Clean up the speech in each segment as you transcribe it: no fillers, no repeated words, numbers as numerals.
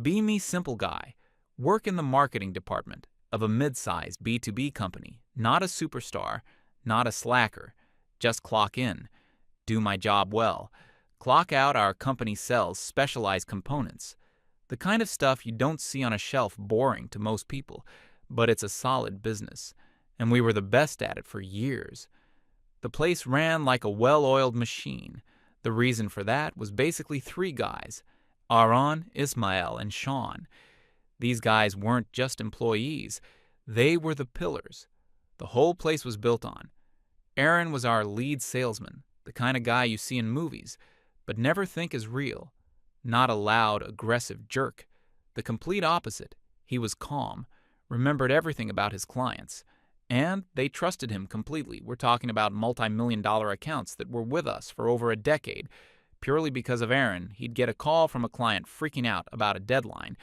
Be me simple guy. Work in the marketing department of a mid-size B2B company, not a superstar, not a slacker. Just clock in, do my job well. Clock out. Our company sells specialized components. The kind of stuff you don't see on a shelf, boring to most people, but it's a solid business, and we were the best at it for years. The place ran like a well-oiled machine. The reason for that was basically three guys, Aaron, Ismail, and Sean. These guys weren't just employees. They were the pillars the whole place was built on. Aaron was our lead salesman, the kind of guy you see in movies, but never think is real. Not a loud, aggressive jerk. The complete opposite. He was calm, remembered everything about his clients, and they trusted him completely. We're talking about multi-million-dollar accounts that were with us for over a decade. Purely because of Aaron, he'd get a call from a client freaking out about a deadline,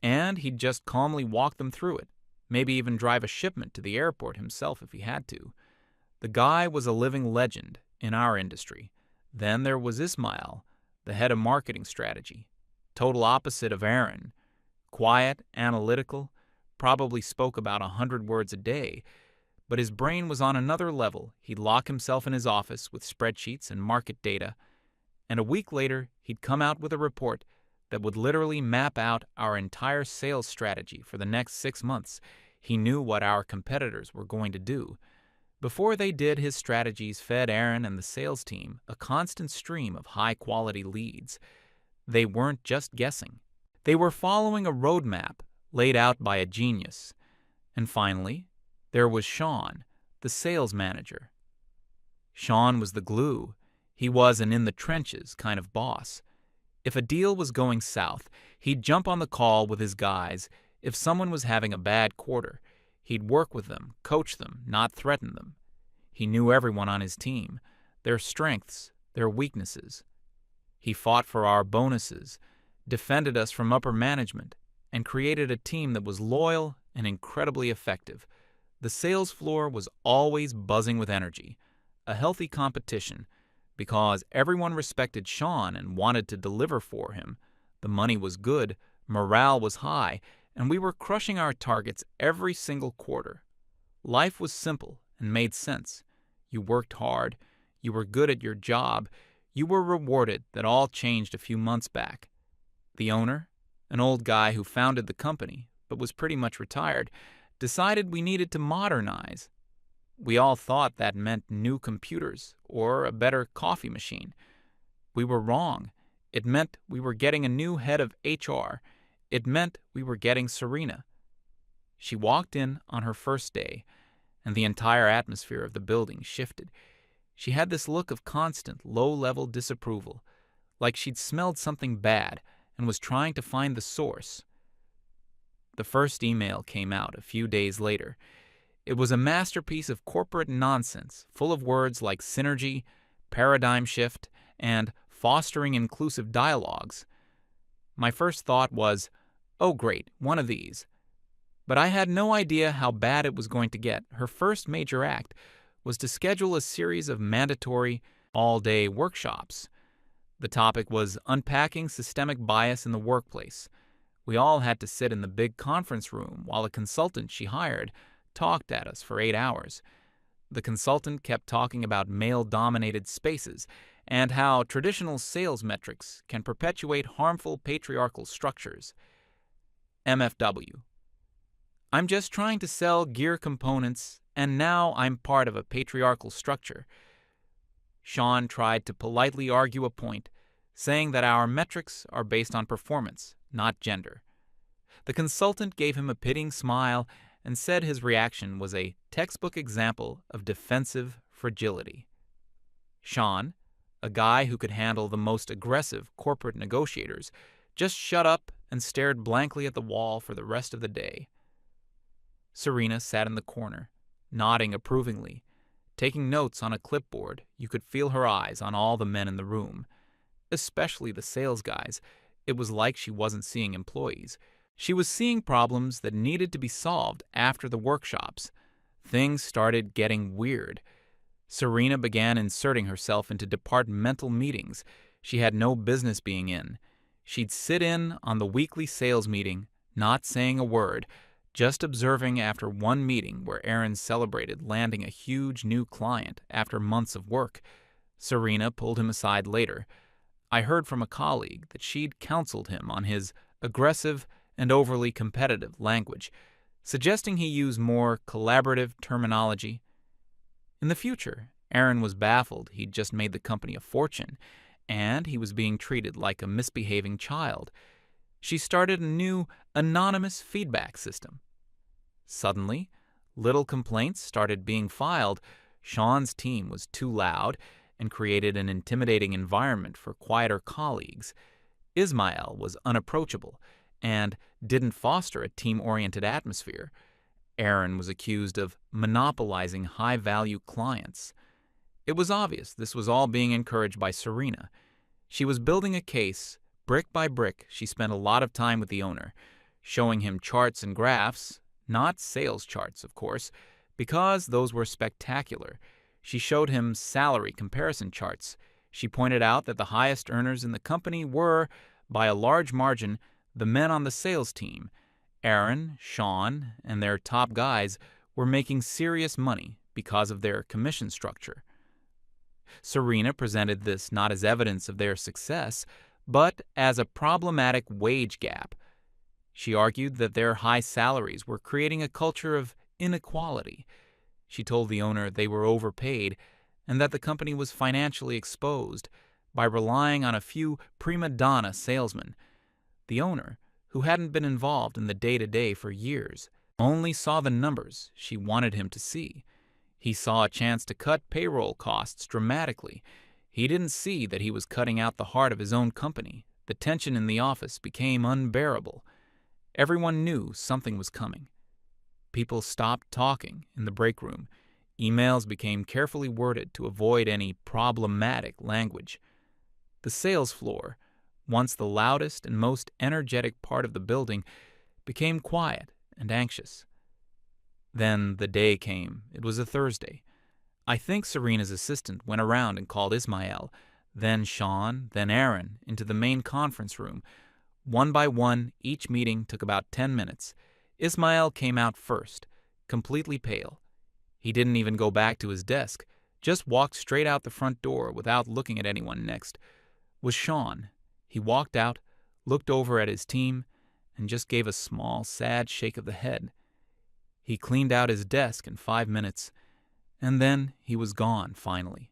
and he'd just calmly walk them through it, maybe even drive a shipment to the airport himself if he had to. The guy was a living legend in our industry. Then there was Ismail, the head of marketing strategy. Total opposite of Aaron. Quiet, analytical, probably spoke about 100 words a day, but his brain was on another level. He'd lock himself in his office with spreadsheets and market data, and a week later he'd come out with a report that would literally map out our entire sales strategy for the next 6 months. He knew what our competitors were going to do. Before they did, his strategies fed Aaron and the sales team a constant stream of high-quality leads. They weren't just guessing. They were following a roadmap laid out by a genius. And finally, there was Sean, the sales manager. Sean was the glue. He was an in-the-trenches kind of boss. If a deal was going south, he'd jump on the call with his guys. If someone was having a bad quarter, he'd work with them, coach them, not threaten them. He knew everyone on his team, their strengths, their weaknesses. He fought for our bonuses, defended us from upper management, and created a team that was loyal and incredibly effective. The sales floor was always buzzing with energy, a healthy competition, because everyone respected Sean and wanted to deliver for him. The money was good, morale was high, and we were crushing our targets every single quarter. Life was simple and made sense. You worked hard, you were good at your job, you were rewarded. That all changed a few months back. The owner, an old guy who founded the company but was pretty much retired, decided we needed to modernize. We all thought that meant new computers or a better coffee machine. We were wrong. It meant we were getting a new head of HR. It meant we were getting Serena. She walked in on her first day, and the entire atmosphere of the building shifted. She had this look of constant, low-level disapproval, like she'd smelled something bad and was trying to find the source. The first email came out a few days later. It was a masterpiece of corporate nonsense, full of words like synergy, paradigm shift, and fostering inclusive dialogues. My first thought was, oh great, one of these. But I had no idea how bad it was going to get. Her first major act was to schedule a series of mandatory all-day workshops. The topic was unpacking systemic bias in the workplace. We all had to sit in the big conference room while a consultant she hired talked at us for 8 hours. The consultant kept talking about male-dominated spaces and how traditional sales metrics can perpetuate harmful patriarchal structures. MFW. I'm just trying to sell gear components, and now I'm part of a patriarchal structure. Sean tried to politely argue a point, saying that our metrics are based on performance, not gender. The consultant gave him a pitying smile and said his reaction was a textbook example of defensive fragility. Sean, a guy who could handle the most aggressive corporate negotiators, just shut up and stared blankly at the wall for the rest of the day. Serena sat in the corner, nodding approvingly, taking notes on a clipboard. You could feel her eyes on all the men in the room, especially the sales guys. It was like she wasn't seeing employees. She was seeing problems that needed to be solved after the workshops. Things started getting weird. Serena began inserting herself into departmental meetings she had no business being in. She'd sit in on the weekly sales meeting, not saying a word, just observing after one meeting where Aaron celebrated landing a huge new client after months of work. Serena pulled him aside later. I heard from a colleague that she'd counseled him on his aggressive and overly competitive language, suggesting he use more collaborative terminology. In the future, Aaron was baffled he'd just made the company a fortune, and he was being treated like a misbehaving child. She started a new anonymous feedback system. Suddenly, little complaints started being filed. Sean's team was too loud and created an intimidating environment for quieter colleagues. Ismail was unapproachable and didn't foster a team-oriented atmosphere. Aaron was accused of monopolizing high-value clients. It was obvious this was all being encouraged by Serena. She was building a case. Brick by brick, she spent a lot of time with the owner, showing him charts and graphs, not sales charts, of course, because those were spectacular. She showed him salary comparison charts. She pointed out that the highest earners in the company were, by a large margin, the men on the sales team. Aaron, Sean, and their top guys were making serious money because of their commission structure. Serena presented this not as evidence of their success, but as a problematic wage gap. She argued that their high salaries were creating a culture of inequality. She told the owner they were overpaid and that the company was financially exposed by relying on a few prima donna salesmen. The owner, who hadn't been involved in the day-to-day for years, only saw the numbers she wanted him to see. He saw a chance to cut payroll costs dramatically. He didn't see that he was cutting out the heart of his own company. The tension in the office became unbearable. Everyone knew something was coming. People stopped talking in the break room. Emails became carefully worded to avoid any problematic language. The sales floor, once the loudest and most energetic part of the building, became quiet and anxious. Then the day came. It was a Thursday. I think Serena's assistant went around and called Ismail, then Sean, then Aaron, into the main conference room. One by one, each meeting took about 10 minutes. Ismail came out first, completely pale. He didn't even go back to his desk, just walked straight out the front door without looking at anyone next. Was Sean. He walked out, looked over at his team, and just gave a small, sad shake of the head. He cleaned out his desk in 5 minutes, and then he was gone, finally.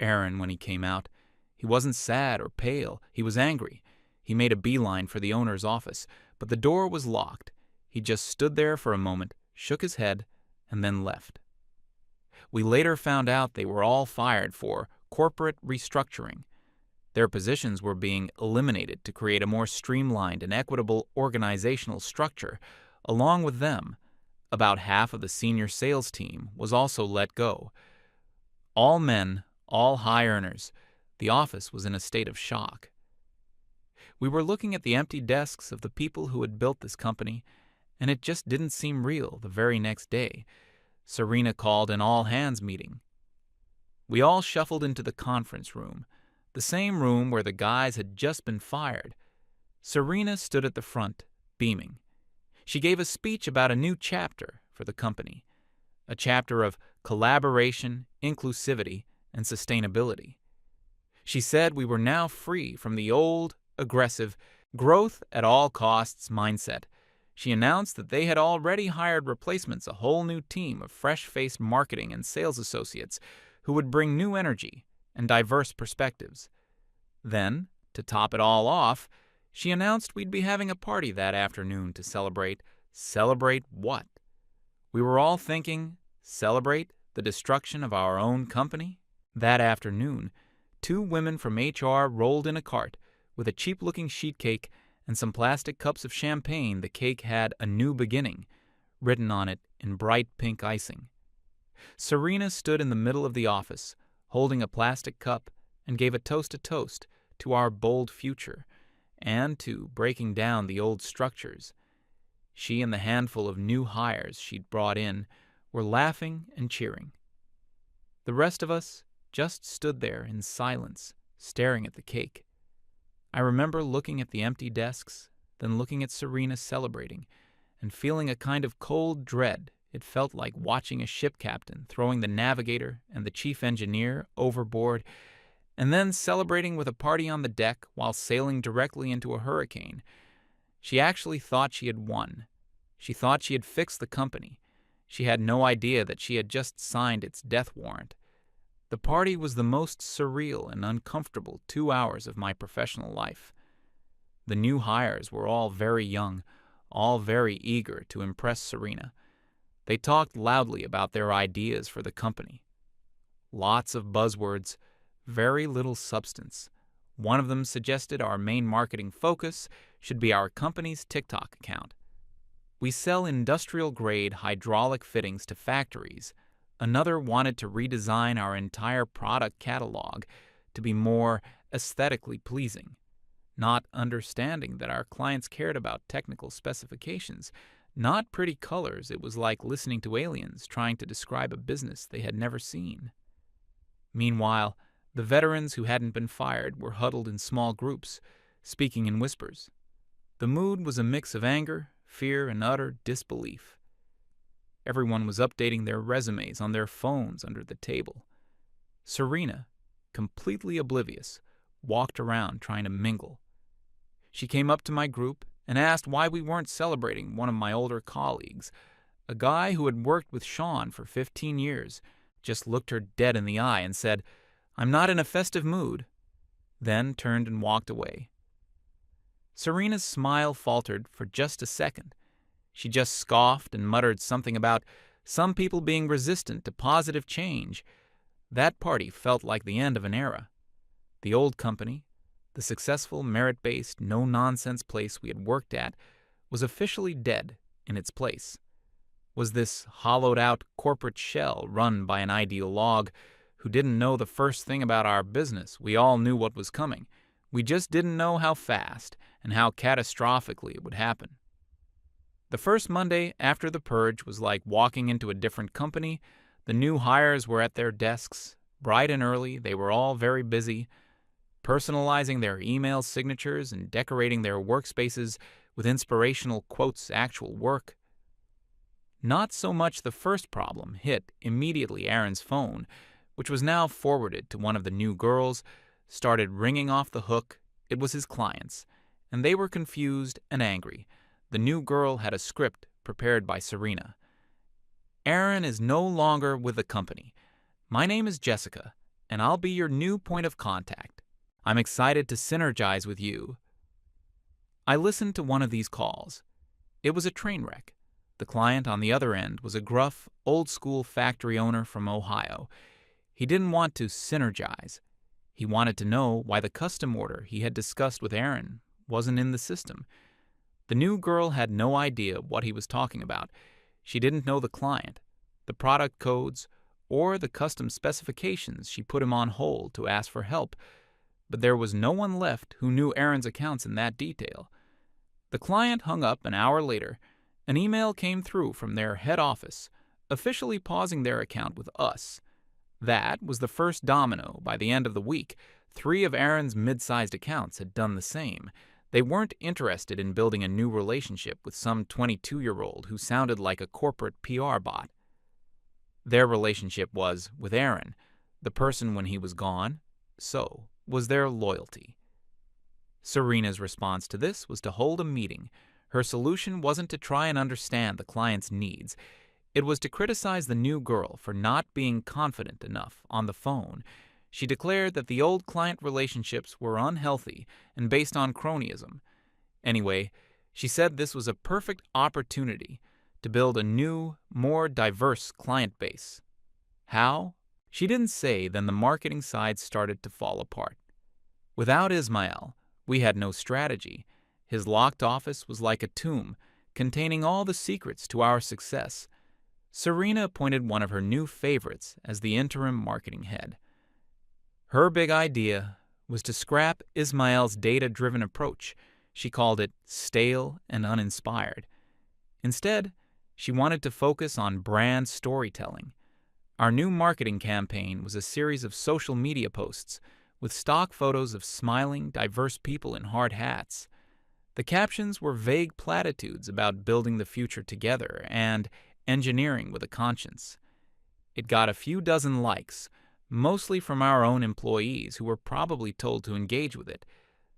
Aaron, when he came out, he wasn't sad or pale. He was angry. He made a beeline for the owner's office, but the door was locked. He just stood there for a moment, shook his head, and then left. We later found out they were all fired for corporate restructuring. Their positions were being eliminated to create a more streamlined and equitable organizational structure. Along with them, about half of the senior sales team was also let go. All men, all high earners. The office was in a state of shock. We were looking at the empty desks of the people who had built this company, and it just didn't seem real the very next day. Serena called an all-hands meeting. We all shuffled into the conference room, the same room where the guys had just been fired. Serena stood at the front, beaming. She gave a speech about a new chapter for the company, a chapter of collaboration, inclusivity, and sustainability. She said we were now free from the old, aggressive, growth at all costs mindset. She announced that they had already hired replacements, a whole new team of fresh-faced marketing and sales associates who would bring new energy and diverse perspectives. Then, to top it all off, she announced we'd be having a party that afternoon to celebrate. Celebrate what? We were all thinking, celebrate the destruction of our own company? That afternoon, 2 women from HR rolled in a cart with a cheap-looking sheet cake and some plastic cups of champagne. The cake had "A New Beginning" written on it in bright pink icing. Serena stood in the middle of the office, holding a plastic cup, and gave a toast to our bold future and to breaking down the old structures. She and the handful of new hires she'd brought in were laughing and cheering. The rest of us just stood there in silence, staring at the cake. I remember looking at the empty desks, then looking at Serena celebrating, and feeling a kind of cold dread. It felt like watching a ship captain throwing the navigator and the chief engineer overboard, and then celebrating with a party on the deck while sailing directly into a hurricane. She actually thought she had won. She thought she had fixed the company. She had no idea that she had just signed its death warrant. The party was the most surreal and uncomfortable 2 hours of my professional life. The new hires were all very young, all very eager to impress Serena. They talked loudly about their ideas for the company. Lots of buzzwords, very little substance. One of them suggested our main marketing focus should be our company's TikTok account. We sell industrial-grade hydraulic fittings to factories. Another wanted to redesign our entire product catalog to be more aesthetically pleasing, not understanding that our clients cared about technical specifications, not pretty colors. It was like listening to aliens trying to describe a business they had never seen. Meanwhile, the veterans who hadn't been fired were huddled in small groups, speaking in whispers. The mood was a mix of anger, fear, and utter disbelief. Everyone was updating their resumes on their phones under the table. Serena, completely oblivious, walked around trying to mingle. She came up to my group and asked why we weren't celebrating one of my older colleagues, a guy who had worked with Sean for 15 years, just looked her dead in the eye and said, "I'm not in a festive mood," then turned and walked away. Serena's smile faltered for just a second. She just scoffed and muttered something about some people being resistant to positive change. That party felt like the end of an era. The old company, the successful, merit-based, no-nonsense place we had worked at, was officially dead in its place. Was this hollowed-out corporate shell run by an ideologue who didn't know the first thing about our business? We all knew what was coming. We just didn't know how fast and how catastrophically it would happen. The first Monday after the purge was like walking into a different company. The new hires were at their desks, bright and early. They were all very busy, personalizing their email signatures and decorating their workspaces with inspirational quotes, actual work. Not so much the first problem hit immediately. Aaron's phone, which was now forwarded to one of the new girls, started ringing off the hook. It was his clients, and they were confused and angry. The new girl had a script prepared by Serena. "Aaron is no longer with the company. My name is Jessica, and I'll be your new point of contact. I'm excited to synergize with you." I listened to one of these calls. It was a train wreck. The client on the other end was a gruff, old-school factory owner from Ohio. He didn't want to synergize. He wanted to know why the custom order he had discussed with Aaron wasn't in the system. The new girl had no idea what he was talking about. She didn't know the client, the product codes, or the custom specifications. She put him on hold to ask for help, but there was no one left who knew Aaron's accounts in that detail. The client hung up an hour later. An email came through from their head office, officially pausing their account with us. That was the first domino. By the end of the week, 3 of Aaron's mid-sized accounts had done the same. They weren't interested in building a new relationship with some 22-year-old who sounded like a corporate PR bot. Their relationship was with Aaron, the person when he was gone. So was their loyalty. Serena's response to this was to hold a meeting. Her solution wasn't to try and understand the client's needs. It was to criticize the new girl for not being confident enough on the phone. She declared that the old client relationships were unhealthy and based on cronyism. Anyway, she said this was a perfect opportunity to build a new, more diverse client base. How? She didn't say. Then the marketing side started to fall apart. Without Ismail, we had no strategy. His locked office was like a tomb, containing all the secrets to our success. Serena appointed one of her new favorites as the interim marketing head. Her big idea was to scrap Ismail's data-driven approach. She called it stale and uninspired. Instead, she wanted to focus on brand storytelling. Our new marketing campaign was a series of social media posts with stock photos of smiling, diverse people in hard hats. The captions were vague platitudes about building the future together and engineering with a conscience. It got a few dozen likes, mostly from our own employees who were probably told to engage with it,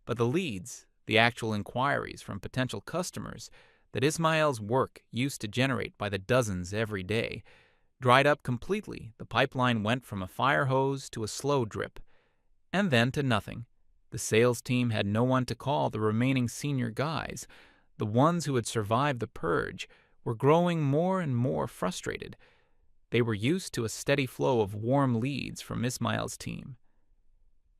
but the leads, the actual inquiries from potential customers that Ismail's work used to generate by the dozens every day, dried up completely. The pipeline went from a fire hose to a slow drip, and then to nothing. The sales team had no one to call. The remaining senior guys, the ones who had survived the purge, were growing more and more frustrated. They were used to a steady flow of warm leads from Ismail's team.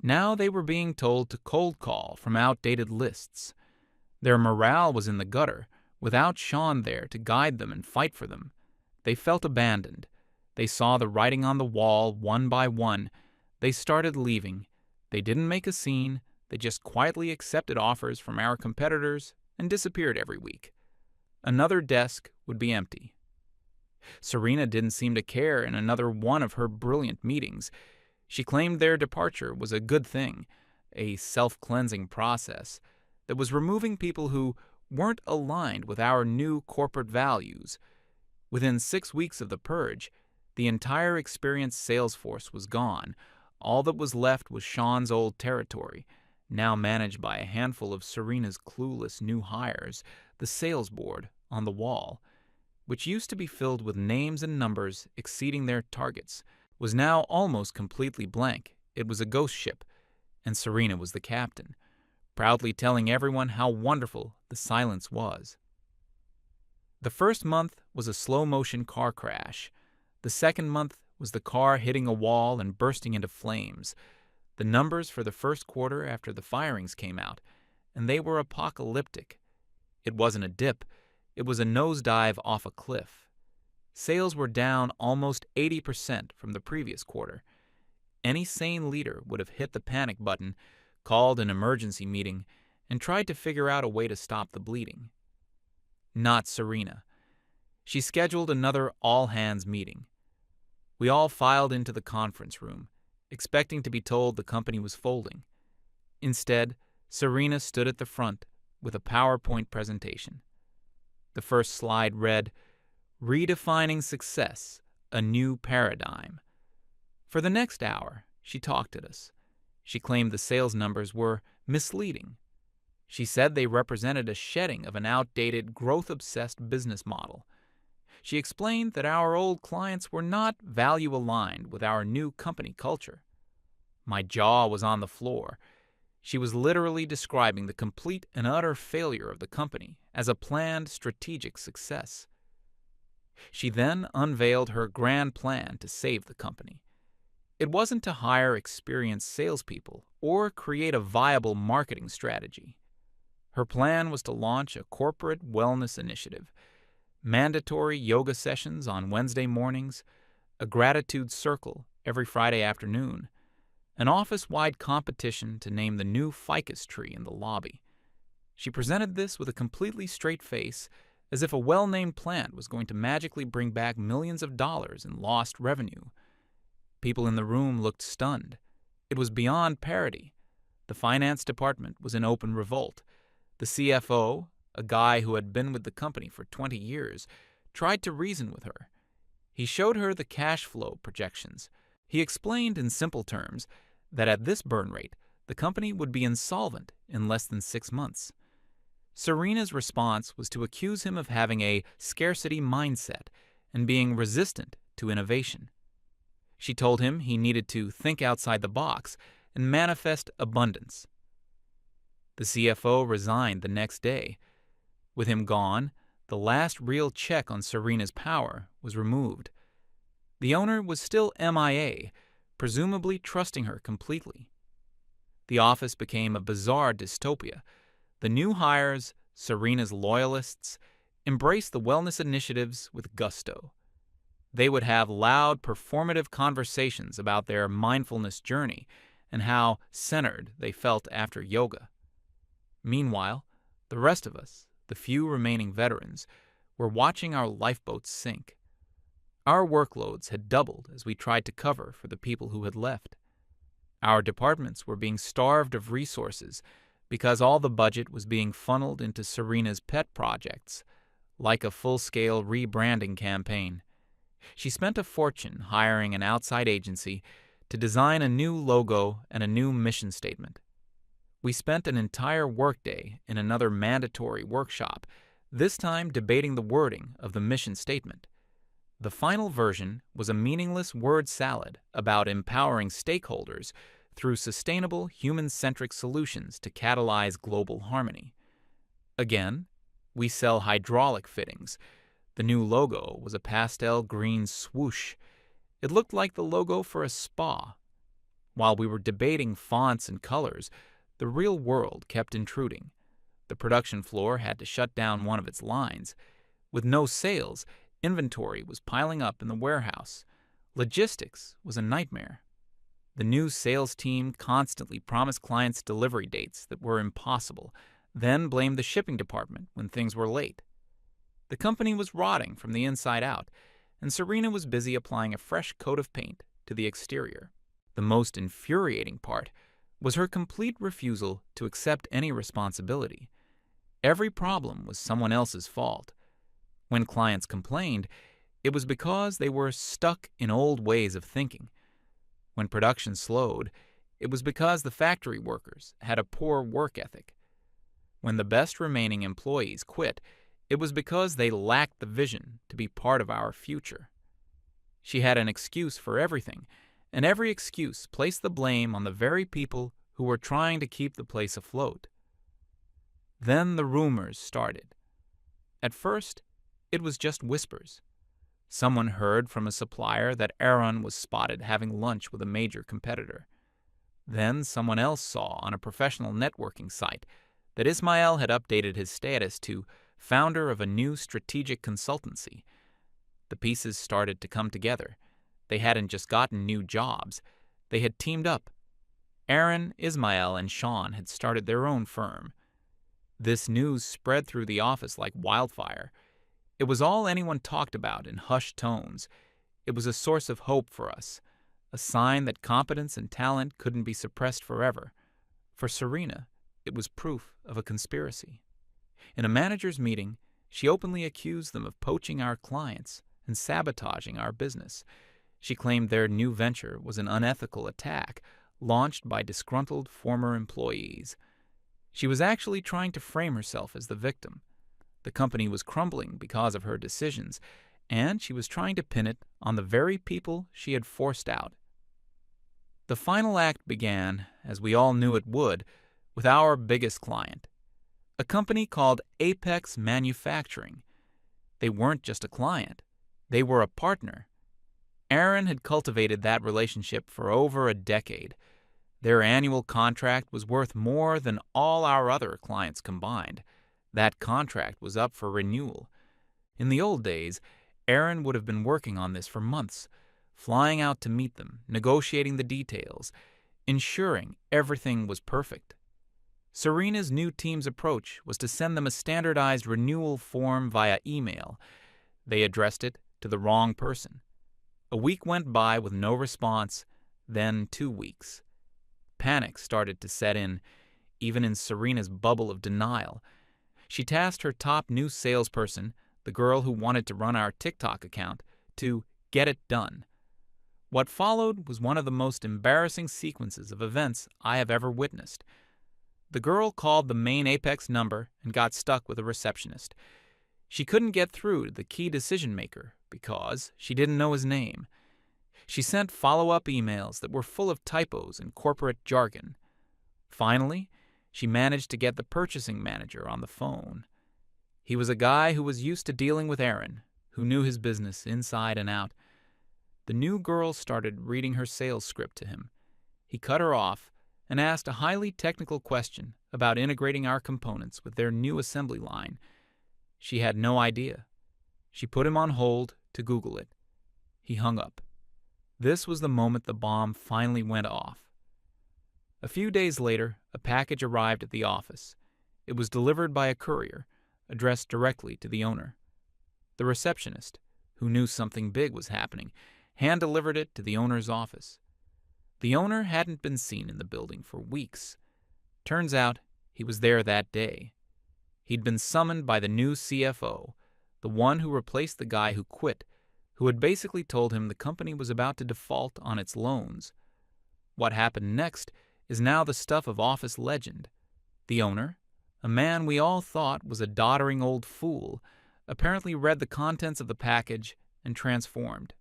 Now they were being told to cold call from outdated lists. Their morale was in the gutter, without Sean there to guide them and fight for them. They felt abandoned. They saw the writing on the wall one by one. They started leaving. They didn't make a scene. They just quietly accepted offers from our competitors and disappeared every week. Another desk would be empty. Serena didn't seem to care in another one of her brilliant meetings. She claimed their departure was a good thing, a self-cleansing process that was removing people who weren't aligned with our new corporate values. Within 6 weeks of the purge, the entire experienced sales force was gone. All that was left was Sean's old territory, now managed by a handful of Serena's clueless new hires, the sales board on the wall, which used to be filled with names and numbers exceeding their targets, was now almost completely blank. It was a ghost ship, and Serena was the captain, proudly telling everyone how wonderful the silence was. The first month was a slow-motion car crash. The second month was the car hitting a wall and bursting into flames. The numbers for the first quarter after the firings came out, and they were apocalyptic. It wasn't a dip. It was a nosedive off a cliff. Sales were down almost 80% from the previous quarter. Any sane leader would have hit the panic button, called an emergency meeting, and tried to figure out a way to stop the bleeding. Not Serena. She scheduled another all-hands meeting. We all filed into the conference room, expecting to be told the company was folding. Instead, Serena stood at the front with a PowerPoint presentation. The first slide read, "Redefining Success, a New Paradigm." For the next hour, she talked at us. She claimed the sales numbers were misleading. She said they represented a shedding of an outdated, growth-obsessed business model. She explained that our old clients were not value-aligned with our new company culture. My jaw was on the floor. She was literally describing the complete and utter failure of the company as a planned strategic success. She then unveiled her grand plan to save the company. It wasn't to hire experienced salespeople or create a viable marketing strategy. Her plan was to launch a corporate wellness initiative, mandatory yoga sessions on Wednesday mornings, a gratitude circle every Friday afternoon, an office-wide competition to name the new ficus tree in the lobby. She presented this with a completely straight face, as if a well-named plant was going to magically bring back millions of dollars in lost revenue. People in the room looked stunned. It was beyond parody. The finance department was in open revolt. The CFO, a guy who had been with the company for 20 years, tried to reason with her. He showed her the cash flow projections. He explained in simple terms that at this burn rate, the company would be insolvent in less than 6 months. Serena's response was to accuse him of having a scarcity mindset and being resistant to innovation. She told him he needed to think outside the box and manifest abundance. The CFO resigned the next day. With him gone, the last real check on Serena's power was removed. The owner was still MIA, presumably trusting her completely. The office became a bizarre dystopia. The new hires, Serena's loyalists, embraced the wellness initiatives with gusto. They would have loud, performative conversations about their mindfulness journey and how centered they felt after yoga. Meanwhile, the rest of us, the few remaining veterans, were watching our lifeboats sink. Our workloads had doubled as we tried to cover for the people who had left. Our departments were being starved of resources because all the budget was being funneled into Serena's pet projects, like a full-scale rebranding campaign. She spent a fortune hiring an outside agency to design a new logo and a new mission statement. We spent an entire workday in another mandatory workshop, this time debating the wording of the mission statement. The final version was a meaningless word salad about empowering stakeholders through sustainable, human-centric solutions to catalyze global harmony. Again, we sell hydraulic fittings. The new logo was a pastel green swoosh. It looked like the logo for a spa. While we were debating fonts and colors, the real world kept intruding. The production floor had to shut down one of its lines. With no sales, inventory was piling up in the warehouse. Logistics was a nightmare. The new sales team constantly promised clients delivery dates that were impossible, then blamed the shipping department when things were late. The company was rotting from the inside out, and Serena was busy applying a fresh coat of paint to the exterior. The most infuriating part was her complete refusal to accept any responsibility. Every problem was someone else's fault. When clients complained, it was because they were stuck in old ways of thinking. When production slowed, it was because the factory workers had a poor work ethic. When the best remaining employees quit, it was because they lacked the vision to be part of our future. She had an excuse for everything, and every excuse placed the blame on the very people who were trying to keep the place afloat. Then the rumors started. At first, it was just whispers. Someone heard from a supplier that Aaron was spotted having lunch with a major competitor. Then someone else saw on a professional networking site that Ismail had updated his status to founder of a new strategic consultancy. The pieces started to come together. They hadn't just gotten new jobs. They had teamed up. Aaron, Ismail, and Sean had started their own firm. This news spread through the office like wildfire. It was all anyone talked about in hushed tones. It was a source of hope for us, a sign that competence and talent couldn't be suppressed forever. For Serena, it was proof of a conspiracy. In a manager's meeting, she openly accused them of poaching our clients and sabotaging our business. She claimed their new venture was an unethical attack launched by disgruntled former employees. She was actually trying to frame herself as the victim. The company was crumbling because of her decisions, and she was trying to pin it on the very people she had forced out. The final act began, as we all knew it would, with our biggest client, a company called Apex Manufacturing. They weren't just a client, they were a partner. Aaron had cultivated that relationship for over a decade. Their annual contract was worth more than all our other clients combined. That contract was up for renewal. In the old days, Aaron would have been working on this for months, flying out to meet them, negotiating the details, ensuring everything was perfect. Serena's new team's approach was to send them a standardized renewal form via email. They addressed it to the wrong person. A week went by with no response, then 2 weeks. Panic started to set in, even in Serena's bubble of denial. She tasked her top new salesperson, the girl who wanted to run our TikTok account, to get it done. What followed was one of the most embarrassing sequences of events I have ever witnessed. The girl called the main Apex number and got stuck with a receptionist. She couldn't get through to the key decision maker because she didn't know his name. She sent follow-up emails that were full of typos and corporate jargon. Finally, she managed to get the purchasing manager on the phone. He was a guy who was used to dealing with Aaron, who knew his business inside and out. The new girl started reading her sales script to him. He cut her off and asked a highly technical question about integrating our components with their new assembly line. She had no idea. She put him on hold to Google it. He hung up. This was the moment the bomb finally went off. A few days later, a package arrived at the office. It was delivered by a courier, addressed directly to the owner. The receptionist, who knew something big was happening, hand-delivered it to the owner's office. The owner hadn't been seen in the building for weeks. Turns out he was there that day. He'd been summoned by the new CFO, the one who replaced the guy who quit, who had basically told him the company was about to default on its loans. What happened next is now the stuff of office legend. The owner, a man we all thought was a doddering old fool, apparently read the contents of the package and transformed.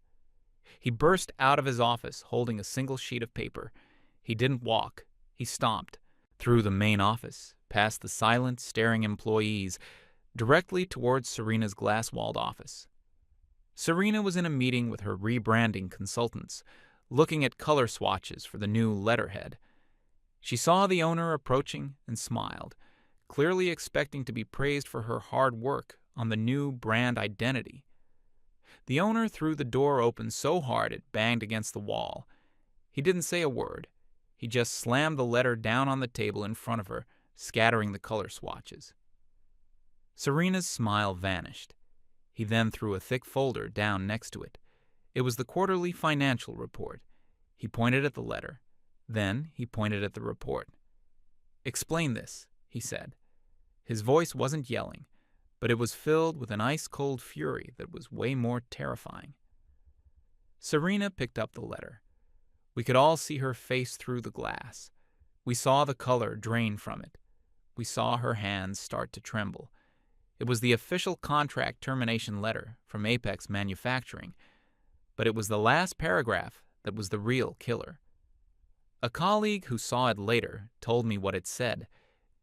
He burst out of his office holding a single sheet of paper. He didn't walk. He stomped through the main office, past the silent, staring employees, directly towards Serena's glass-walled office. Serena was in a meeting with her rebranding consultants, looking at color swatches for the new letterhead. She saw the owner approaching and smiled, clearly expecting to be praised for her hard work on the new brand identity. The owner threw the door open so hard it banged against the wall. He didn't say a word. He just slammed the letter down on the table in front of her, scattering the color swatches. Serena's smile vanished. He then threw a thick folder down next to it. It was the quarterly financial report. He pointed at the letter. Then he pointed at the report. "Explain this," he said. His voice wasn't yelling, but it was filled with an ice-cold fury that was way more terrifying. Serena picked up the letter. We could all see her face through the glass. We saw the color drain from it. We saw her hands start to tremble. It was the official contract termination letter from Apex Manufacturing, but it was the last paragraph that was the real killer. A colleague who saw it later told me what it said.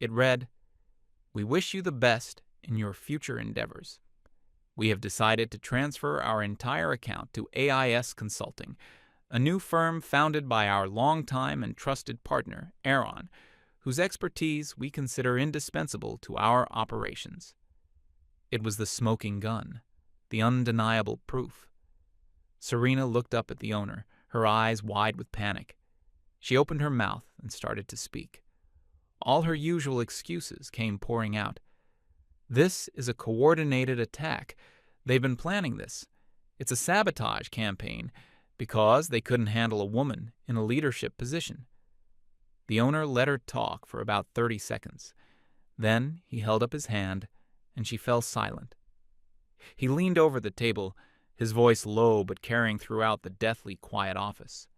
It read, "We wish you the best in your future endeavors. We have decided to transfer our entire account to AIS Consulting, a new firm founded by our longtime and trusted partner, Aaron, whose expertise we consider indispensable to our operations." It was the smoking gun, the undeniable proof. Serena looked up at the owner, her eyes wide with panic. She opened her mouth and started to speak. All her usual excuses came pouring out. "This is a coordinated attack. They've been planning this. It's a sabotage campaign because they couldn't handle a woman in a leadership position." The owner let her talk for about 30 seconds. Then he held up his hand, and she fell silent. He leaned over the table, his voice low but carrying throughout the deathly quiet office.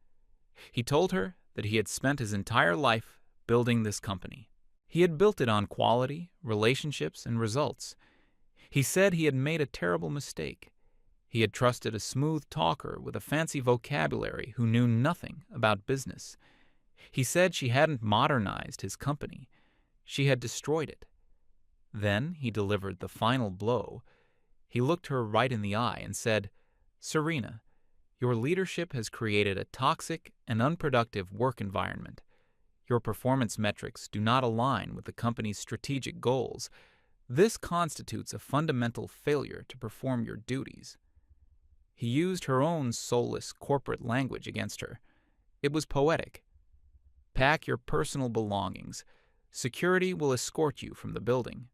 He told her that he had spent his entire life building this company. He had built it on quality, relationships, and results. He said he had made a terrible mistake. He had trusted a smooth talker with a fancy vocabulary who knew nothing about business. He said she hadn't modernized his company. She had destroyed it. Then he delivered the final blow. He looked her right in the eye and said, "Serena, your leadership has created a toxic and unproductive work environment. Your performance metrics do not align with the company's strategic goals. This constitutes a fundamental failure to perform your duties." He used her own soulless corporate language against her. It was poetic. "Pack your personal belongings. Security will escort you from the building."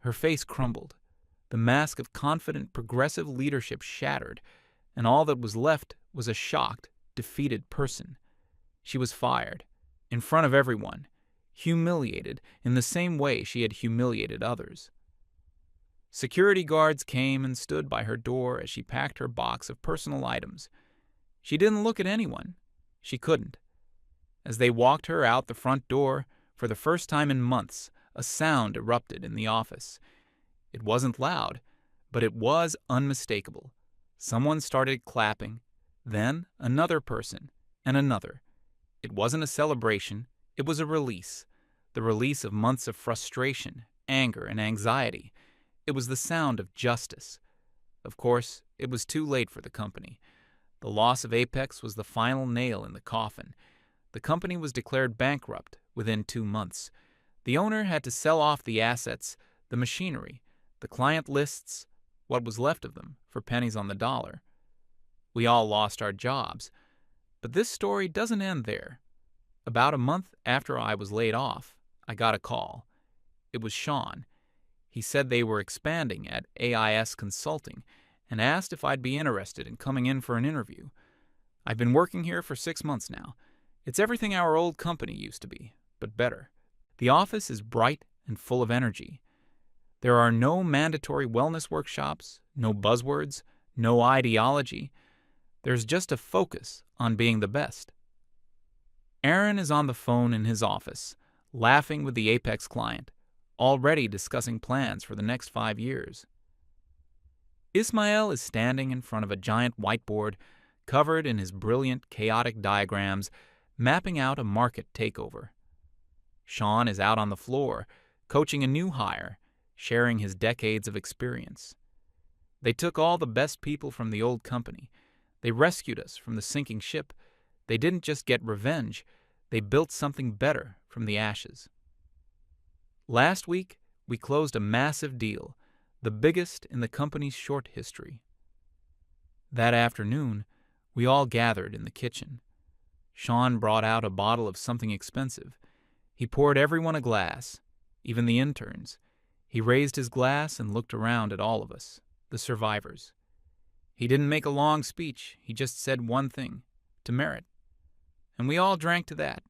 Her face crumbled. The mask of confident, progressive leadership shattered, and all that was left was a shocked, defeated person. She was fired, in front of everyone, humiliated in the same way she had humiliated others. Security guards came and stood by her door as she packed her box of personal items. She didn't look at anyone. She couldn't. As they walked her out the front door, for the first time in months, a sound erupted in the office. It wasn't loud, but it was unmistakable. Someone started clapping, then another person, and another. It wasn't a celebration, it was a release. The release of months of frustration, anger, and anxiety. It was the sound of justice. Of course, it was too late for the company. The loss of Apex was the final nail in the coffin. The company was declared bankrupt within 2 months. The owner had to sell off the assets, the machinery, the client lists, what was left of them, for pennies on the dollar. We all lost our jobs. But this story doesn't end there. About a month after I was laid off, I got a call. It was Sean. He said they were expanding at AIS Consulting and asked if I'd be interested in coming in for an interview. I've been working here for 6 months now. It's everything our old company used to be, but better. The office is bright and full of energy. There are no mandatory wellness workshops, no buzzwords, no ideology. There's just a focus on being the best. Aaron is on the phone in his office, laughing with the Apex client, already discussing plans for the next 5 years. Ismael is standing in front of a giant whiteboard covered in his brilliant, chaotic diagrams, mapping out a market takeover. Sean is out on the floor, coaching a new hire, sharing his decades of experience. They took all the best people from the old company. They rescued us from the sinking ship. They didn't just get revenge, they built something better from the ashes. Last week, we closed a massive deal, the biggest in the company's short history. That afternoon, we all gathered in the kitchen. Sean brought out a bottle of something expensive. He poured everyone a glass, even the interns. He raised his glass and looked around at all of us, the survivors. He didn't make a long speech. He just said one thing, to merit. And we all drank to that.